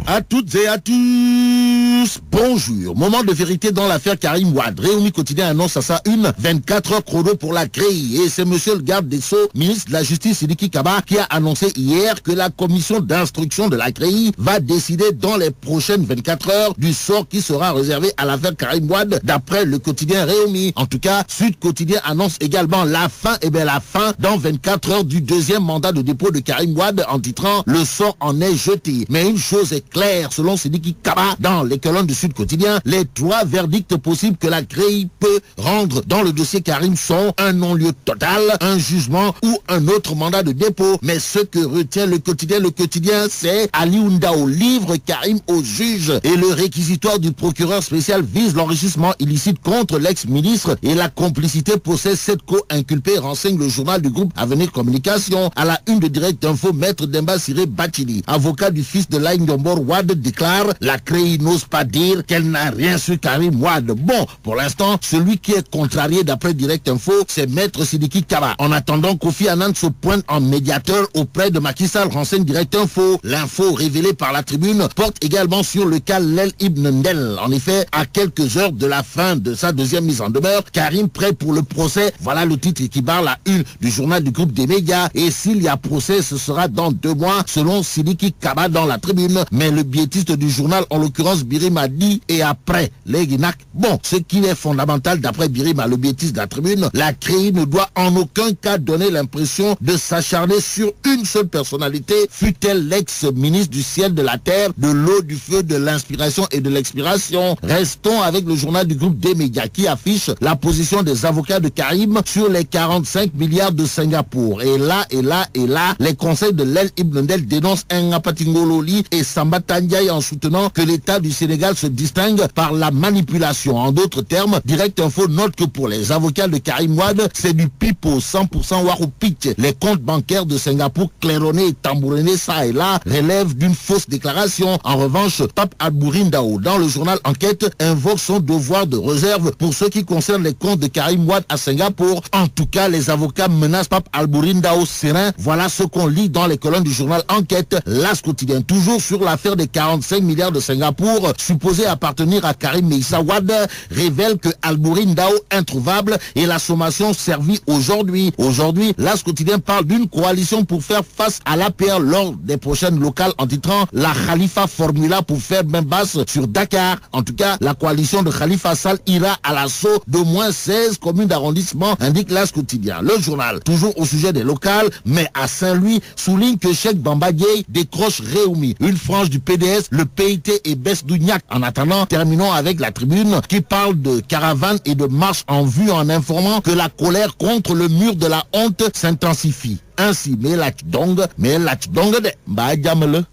À toutes et à tous, bonjour. Moment de vérité dans l'affaire Karim Wade. Réumi Quotidien annonce à sa une 24 heures chrono pour la CREI. Et c'est monsieur le garde des Sceaux, ministre de la Justice, Sidiki Kaba, qui a annoncé hier que la commission d'instruction de la CREI va décider dans les prochaines 24 heures du sort qui sera réservé à l'affaire Karim Wade, d'après le quotidien Réumi. En tout cas, Sud Quotidien annonce également la fin dans 24 heures du deuxième mandat de dépôt de Karim Wade en titrant « Le sort en est jeté ». Mais une chose est clair, selon Sidiki Kaba, dans les colonnes du Sud Quotidien, les 3 verdicts possibles que la CREI peut rendre dans le dossier Karim sont un non-lieu total, un jugement ou un autre mandat de dépôt. Mais ce que retient le quotidien, c'est Ali Oundao livre Karim au juge et le réquisitoire du procureur spécial vise l'enrichissement illicite contre l'ex-ministre et la complicité possède 7 co-inculpés, renseigne le journal du groupe Avenir Communication. À la une de Direct Info, Maître Demba Siré Bachili, avocat du fils de Laye Ndombor Wade, déclare « La CREI n'ose pas dire qu'elle n'a rien sur Karim Wade ». Bon, pour l'instant, celui qui est contrarié d'après Direct Info, c'est Maître Sidiki Kaba. En attendant, Kofi Annan se pointe en médiateur auprès de Macky Sall, renseigne Direct Info. L'info révélée par la Tribune porte également sur le cas Lel Ibn Ndel. En effet, à quelques heures de la fin de sa deuxième mise en demeure, Karim prêt pour le procès. Voilà le titre qui barre la une du journal du groupe des médias. Et s'il y a procès, ce sera dans 2 mois, selon Sidiki Kaba dans la Tribune. Mais le biétiste du journal, en l'occurrence Birim, a dit « et après les Guinac ». Bon, ce qui est fondamental d'après Birima, le biétiste de la Tribune, la CREI ne doit en aucun cas donner l'impression de s'acharner sur une seule personnalité, fût-elle l'ex-ministre du ciel, de la terre, de l'eau, du feu, de l'inspiration et de l'expiration. Restons avec le journal du groupe des médias qui affiche la position des avocats de Karim sur les 45 milliards de Singapour. Et là, les conseils de Lel Ibn Ndel dénoncent Ngapatingololi et Samba Tandiaï en soutenant que l'État du Sénégal se distingue par la manipulation. En d'autres termes, Direct Info note que pour les avocats de Karim Wade, c'est du pipeau 100% Warupitch. Les comptes bancaires de Singapour claironnés et tambouronnés ça et là relèvent d'une fausse déclaration. En revanche, Pape Albourindao, dans le journal Enquête, invoque son devoir de réserve pour ce qui concerne les comptes de Karim Wade à Singapour. En tout cas, les avocats menacent Pape Albourindao serein. Voilà ce qu'on lit dans les colonnes du journal Enquête. L'As quotidien, toujours sur l'affaire des 45 milliards de Singapour, supposés appartenir à Karim Meïssa Wade, révèle que Albourindao introuvable et la sommation servie aujourd'hui. Aujourd'hui, l'As quotidien parle d'une coalition pour faire face à l'APR lors des prochaines locales en titrant la Khalifa Formula pour faire main basse sur Dakar. En tout cas, la coalition de Khalifa Sall ira à l'assaut d'au moins 16 communes d'arrondissement, indique l'As quotidien. Le journal, toujours au sujet des locales, mais à Saint-Louis, souligne que Cheikh Bamba Dièye décroche Réumi. Une frange du PDS, le PIT et baisse d'Ougnac. En attendant, terminons avec la Tribune qui parle de caravane et de marche en vue en informant que la colère contre le mur de la honte s'intensifie. Ainsi, mais la Dong de Mbadjamele.